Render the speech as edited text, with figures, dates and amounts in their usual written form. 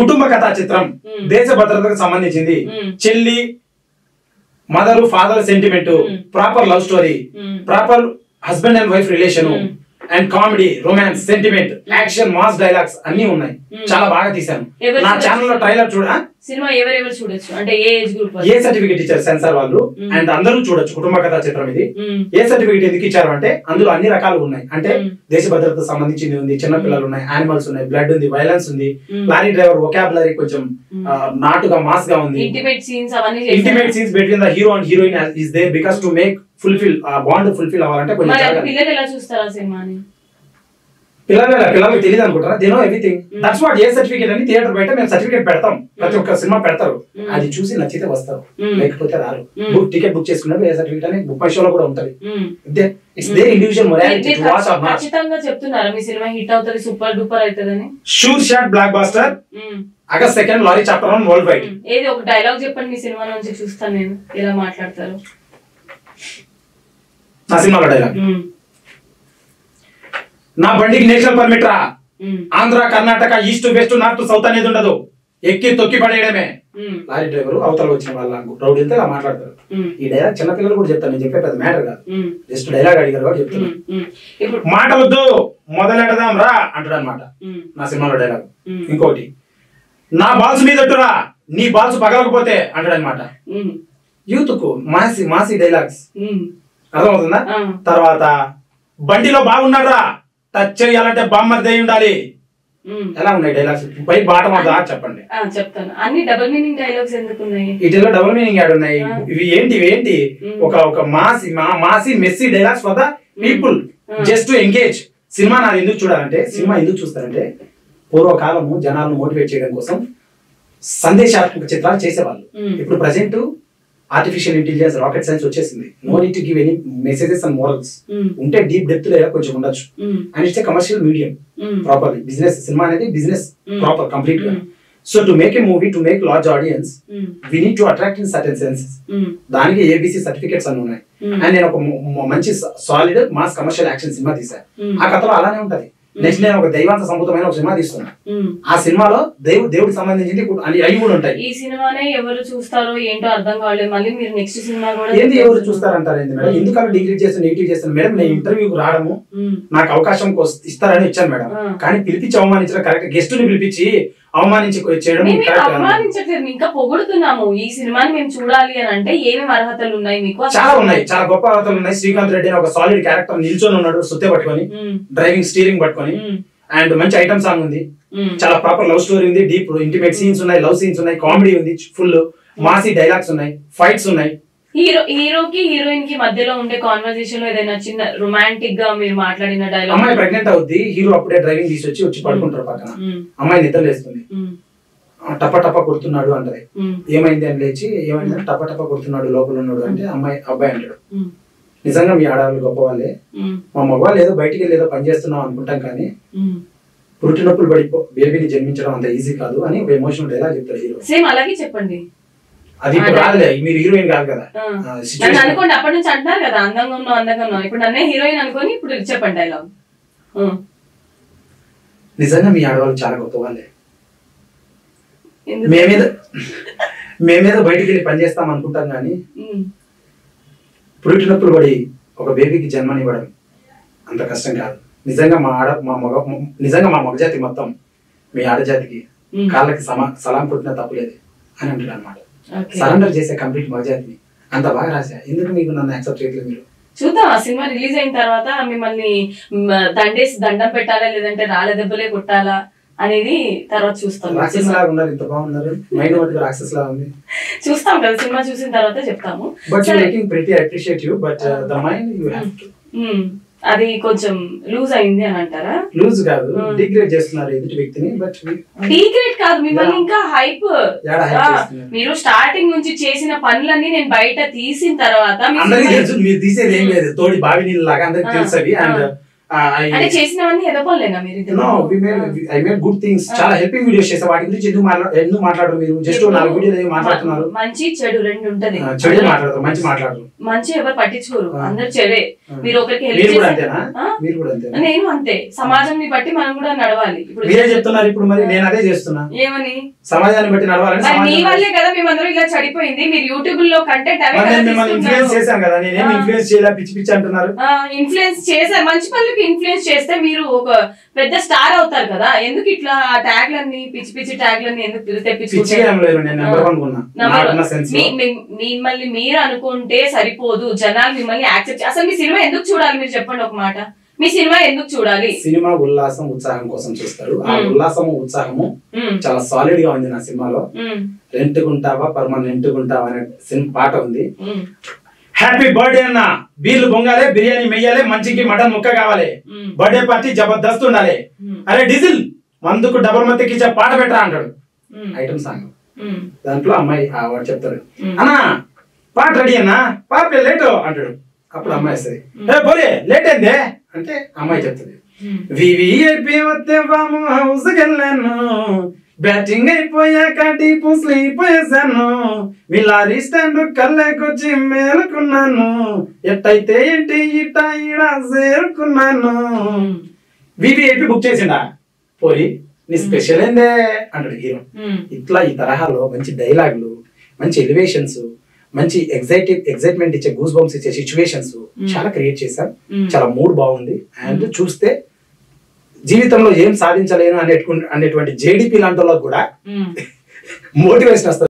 కుటుంబ కథా చిత్రం, దేశ భద్రతకు సంబంధించింది. చెల్లి mother father sentiment, proper love story, proper husband and wife relation and comedy, romance, sentiment, action, mass dialogues అన్ని ఉన్నాయి. చాలా బాగా తీశాను. నా ఛానల్ లో ట్రైలర్ చూడ సినిమా ఎవరెవరు చూడొచ్చు అంటే ఏ ఏజ్ గ్రూప్? ఏ సర్టిఫికేట్ ఇచ్చారు సెన్సార్ వాళ్ళు అండ్ అందరూ చూడొచ్చు. కుటుంబ కథా చిత్రం ఇది. ఏ సర్టిఫికేట్ ఎందుకు ఇచ్చారు అంటే అందులో అన్ని రకాలు ఉన్నాయి. అంటే దేశ భద్రతకు సంబంధించింది ఉంది, చిన్న పిల్లలు ఉన్నాయి, యానిమల్స్ ఉన్నాయి, బ్లడ్ ఉంది, వైలెన్స్ ఉంది, లారీ డ్రైవర్ వొకాబులరీ కొంచెం నాటుగా మాస్ గా ఉంది. Intimate scenes between the hero and heroine is there because to make fulfil ఆ బాండ్ ఫుల్ఫిల్ అవ్వాలంటే కొంచెం పిల్లలు ఎలా చూస్తారా సినిమాని? పిల్లలకు తెలియదు అనుకుంటారా? They know everything. That's what. A certificate అని థియేటర్ బయట మేము సర్టిఫికేట్ పెడతాం. ప్రతి ఒక్క సినిమా పెడతారు. అది చూసి నచ్చితే వస్తారు, లేకపోతే రారు. టికెట్ బుక్ చేసుకున్నారు ఏ సర్టిఫికేట్ అని బుక్ మై షోలో కూడా ఉంటది. It's their individual morality to watch or not. ఖచ్చితంగా చెప్తున్నారా మీ సినిమా హిట్ అవుతది, సూపర్ డూపర్ అవుతదని? Sure shot blockbuster. August 2 lorry chapter 1 worldwide. ఏది ఒక డైలాగ్ చెప్పండి మీ సినిమా నుంచి, చూస్తాను నేను ఎలా మాట్లాడతారు. నా సినిమాలో డైలాగ్, నా బండికి నేషనల్ పర్మిట్ రా, Andhra Karnataka east west north south అనేది ఉండదు, ఎక్కి తొక్కి పడేయడమే. లారీ డ్రైవర్ అవతల వచ్చిన వాళ్ళ రౌడీలతో ఇలా మాట్లాడతారు. ఈ డైలాగ్ చిన్నపిల్లలు కూడా చెప్తాను, నేను చెప్పే పెద్ద మ్యాటర్ కాదు, జస్ట్ డైలాగ్ అడిగారు కూడా చెప్తాను. మాటలొద్దు మొదలెడదాం రా అంటాడు అనమాట నా సినిమాలో డైలాగ్. ఇంకోటి, నా బాల్స్ మీదట్టురా, నీ బాల్స్ పగలకపోతే అంటాడు అనమాట. యూత్ కు మాసి మాసి డైలాగ్స్ అర్థమవుతుందా? తర్వాత బండిలో బాగున్నారా, టచ్ చేయాలంటే బామ్మర్ దై ఉండాలి. ఎలా ఉన్నాయి డైలాగ్స్? పై బాటం అవుతా చెప్పండి. చెప్తాను. అన్ని డబుల్ మీనింగ్ డైలాగ్స్ ఎందుకు ఉన్నాయి? వీటిలో డబుల్ మీనింగ్ యాడ్ ఉన్నాయి. ఇవి ఏంటి ఒక massy messy dialogues for the people just to engage. సినిమా నాది ఎందుకు చూడాలంటే, సినిమా ఎందుకు చూస్తారంటే పూర్వకాలము జనాలను మోటివేట్ చేయడం కోసం సందేశాత్మక చిత్రాలు చేసేవాళ్ళు. ఇప్పుడు present artificial intelligence, rocket science వచ్చేసింది. No need to give any messages and morals. ఉంటే డీప్ డెప్త్ లో కొంచెం ఉండొచ్చు. And it's a commercial medium properly. Business సినిమా అనేది బిజినెస్ ప్రాపర్ కంప్లీట్ గా. So to make a movie, to make large audience, we need to attract in certain senses. దానికి ABC certificates అన్ని ఉన్నాయి. అండ్ నేను ఒక మంచి సాలిడ్ మాస్ కమర్షియల్ యాక్షన్ సినిమా తీసాను. ఆ కథలో అలానే ఉంటది. నెక్స్ట్ నేను ఒక దైవాంత సంభూతమైన ఒక సినిమా తీస్తున్నా. ఆ సినిమాలో దేవుడికి సంబంధించింది అవి కూడా ఉంటాయి. ఈ సినిమానే ఎవరు చూస్తారో ఏంటో అర్థం కాలేదు. మళ్ళీ మీరు నెక్స్ట్ సినిమా కూడా ఏంటి ఎవరు చూస్తారంటారు ఏంటి మేడం? ఎందుకంటే డిగ్రీ చేస్తాను, నెగిటివ్ చేస్తాను మేడం. నేను ఇంటర్వ్యూకి రావడము నాకు అవకాశం ఇస్తారని ఇచ్చాను మేడం. కానీ పిలిపించి అవమానించడం కరెక్ట్. గెస్ట్ ని పిలిపించి అవమానించి చేయడం అవమానించట్లేదు, ఇంకా పొగుడుతున్నాము. ఈ సినిమాని మేము చూడాలి అని అంటే ఏమేమి అర్హతలు ఉన్నాయి మీకు? చాలా ఉన్నాయి, చాలా గొప్ప అర్హతలు ఉన్నాయి. శ్రీకాంత్ రెడ్డి అని ఒక సాలిడ్ క్యారెక్టర్ నిల్చొని ఉన్నాడు, సుత్తే పట్టుకొని, డ్రైవింగ్ స్టీరింగ్ పట్టుకొని. అండ్ మంచి ఐటమ్ సాంగ్ ఉంది, చాలా ప్రాపర్ లవ్ స్టోరీ ఉంది, డీప్ ఇంటిమేట్ సీన్స్ ఉన్నాయి, లవ్ సీన్స్ ఉన్నాయి, కామెడీ ఉంది, ఫుల్ మాసీ డైలాగ్స్ ఉన్నాయి, ఫైట్స్ ఉన్నాయి. హీరోకి హీరోయిన్ కి మధ్యలో ఉండే కాన్వర్సేషన్ లో ఏదైనా చిన్న రొమాంటిక్ గా మీరు మాట్లాడిన డైలాగ్? అమ్మాయి ప్రెగ్నెంట్ అవుద్ది, హీరో అప్పుడే డ్రైవింగ్ వచ్చి పడుకుంటారు పక్కన. అమ్మాయి నిద్రలేస్తుంది, టప టప కొడుతున్నాడు అంటది. ఏమైంది అని లేచి, ఏమైంది టప టప కొడుతున్నాడు లోపల ఉన్నాడు అంటే అబ్బాయి అంటాడు, నిజంగా మీ ఆడవాళ్ళు గొప్ప వాళ్ళే, మా మగవాళ్ళు ఏదో బయటికి వెళ్ళి ఏదో పని చేస్తున్నాం అనుకుంటాం, కానీ పురుటినొప్పులు పడి బేబీని జన్మించడం అంత ఈజీ కాదు అని ఒక ఎమోషనల్ డైలాగ్ చెప్తారు హీరో. సేమ్ అలాగే చెప్పండి. అది ఇప్పుడు రాదులే, మీరు హీరోయిన్ కాదు కదా అనుకోండి. అప్పటి నుంచి అంటున్నారు కదా అందంగా ఉన్నావు, ఇప్పుడు నన్నే హీరోయిన్ అనుకోని ఇప్పుడు చెప్పండి డైలాగ్. నిజంగా మీ ఆడవాళ్ళు చాలా గొప్ప వాళ్ళే, మేమేదో బయటికి వెళ్ళి పని చేస్తాం అనుకుంటాం, కానీ పురిటినప్పుడు పడి ఒక బేబీకి జన్మనివ్వడం అంత కష్టం కాదు. నిజంగా మా మగజాతి మొత్తం మీ ఆడజాతికి కాళ్ళకి సలాం కొట్టినా తప్పులేదు అని అంటాడు అనమాట. సరెండర్ చేసే కంప్లీట్ మగజాతిని అంత బాగా రాశా. ఎందుకు మీకు నన్ను యాక్సెప్ట్ చేయట్లేదు? మీరు చూద్దాం, ఆ సినిమా రిలీజ్ అయిన తర్వాత మిమ్మల్ని దండం పెట్టాలా లేదంటే రాళ్ళ దెబ్బలే కొట్టాలా అనేది తర్వాత చూస్తాం. రాక్షస్ లాగా ఉన్నారు, ఇంత బాగున్నారు, మైండ్ మటుకు రాక్షస్ లాగా ఉంది. చూస్తాం కదా, సినిమా చూసిన తర్వాత చెప్తాము. But you making pretty, I appreciate you, but the mind you have to. అది కొంచెం లూజ్ అయింది అని అంటారా? లూజ్ కాదు, డిగ్రేడ్ చేస్తున్నారు ఎదుటి వ్యక్తిని. బట్ డిగ్రేడ్ కాదు, మిమ్మల్ని ఇంకా హైప్. మీరు స్టార్టింగ్ నుంచి చేసిన పనులన్నీ నేను బయట తీసిన తర్వాత అందరికీ తెలుసు, మీరు తీసేది ఏం లేదు, తోడి బావి నీళ్ళు లాగా అందరికి తెలుసు అవి. అండ్ అంటే చేసినవన్నీ ఏదో పనులేనా మీరు? No, I made good things. చాలా హెల్పింగ్ వీడియోస్ చేసా. వాటి గురించి ఎందుకు మాట్లాడరు మీరు? జస్ట్ 4 వీడియోలు మాట్లాడుతున్నారు. మంచి చెడు రెండు ఉంటది. చెడు మాట్లాడతారు, మంచి మాట్లాడరు. మంచి ఎవరు పట్టించుకోరు, అందరు చెడే. మీరు ఒకరికి హెల్ప్ మీరు కూడా అంతేనా? మీరు కూడా అంతేనా? నేను అంతే. సమాజాన్ని బట్టి మనం కూడా నడవాలి. ఇప్పుడు మీరే చెప్తున్నారు ఇప్పుడు, మరి నేను అదే చేస్తున్నా. ఏమని? సమాజాన్ని బట్టి నడవాలని. మీ వల్లే కదా మేమందరం ఇలా చెడిపోయింది. మీరు యూట్యూబ్ లో కంటెంట్ అవే కదా మిమ్మల్ని ఇన్ఫ్లుయెన్స్ చేశాను కదా. నేనేం ఇన్ఫ్లుయెన్స్ చేయలే, పిచ్చి పిచ్చి అంటున్నారు. ఇన్ఫ్లుయెన్స్ చేశారు. మంచి పనులకి ఇన్ఫ్లుయెన్స్ చేస్తే మీరు ఒక పెద్ద స్టార్ అవుతారు కదా. ఎందుకు ఇట్లా ఆ ట్యాగ్లన్నీ పిచ్చి పిచ్చి ట్యాగ్లన్నీ ఎందుకు తెప్పించుకుంటారు? మిమ్మల్ని మీరు అనుకుంటే సరిపోదు, జనాలు మిమ్మల్ని యాక్సెప్ట్. అసలు మీ సినిమా ఎందుకు చూడాలి మీరు చెప్పండి ఒక మాట. మీ సినిమా ఎందుకు చూడాలి? సినిమా ఉల్లాసం ఉత్సాహం కోసం చూస్తారు. ఆ ఉల్లాసము ఉత్సాహము చాలా సాలిడ్ గా ఉంది నా సినిమాలో. రెంట్ గుంటావా పర్మనెంట్ గుంటావా అనే పాట ఉంది. హ్యాపీ బర్త్డే అన్న, బీర్లు బొంగాలే, బిర్యానీ మెయ్యాలి, మంచికి మటన్ ముక్క కావాలి, బర్త్డే పార్టీ జబర్దస్త్ ఉండాలి, అరే డీజిల్ మందుకు డబల్ మత్తెక్కిచ్చే పాట పెట్టరా అంటాడు. Item song. దాంట్లో అమ్మాయి వాడు చెప్తాడు, అన్నా పాట రెడీ అన్నా, పాప లేటు అంటాడు. అప్పుడు అమ్మాయి వస్తుంది, పోలే లేట్ అయిందే అంటే అమ్మాయి చెప్తుంది, వివిఐపి వస్తే బాము హౌస్ కెళ్ళాను, బ్యాటింగ్ అయిపోయాక డీప్ స్లీప్ వేసాను, మీ లారీ స్టాండ్ కళ్ళకొచ్చి మేలుకున్నాను, ఎట్టయితే ఏంటి ఇట్ట ఈడ చేరుకున్నాను. వివిఐపి బుక్ చేసిండా, పోయి నీ స్పెషల్ ఏందే అంటాడు హీరో. ఇట్లా ఈ తరహాలో మంచి డైలాగులు, మంచి ఎలివేషన్స్, మంచి ఎగ్జైట్మెంట్ ఇచ్చే, గూస్ బంప్స్ ఇచ్చే సిచ్యువేషన్స్ చాలా క్రియేట్ చేశాం. చాలా మూడ్ బాగుంది. అండ్ చూస్తే జీవితంలో ఏం సాధించలేను అనేటువంటి JDP లాంటి వాళ్ళకు కూడా మోటివేషన్ వస్తుంది.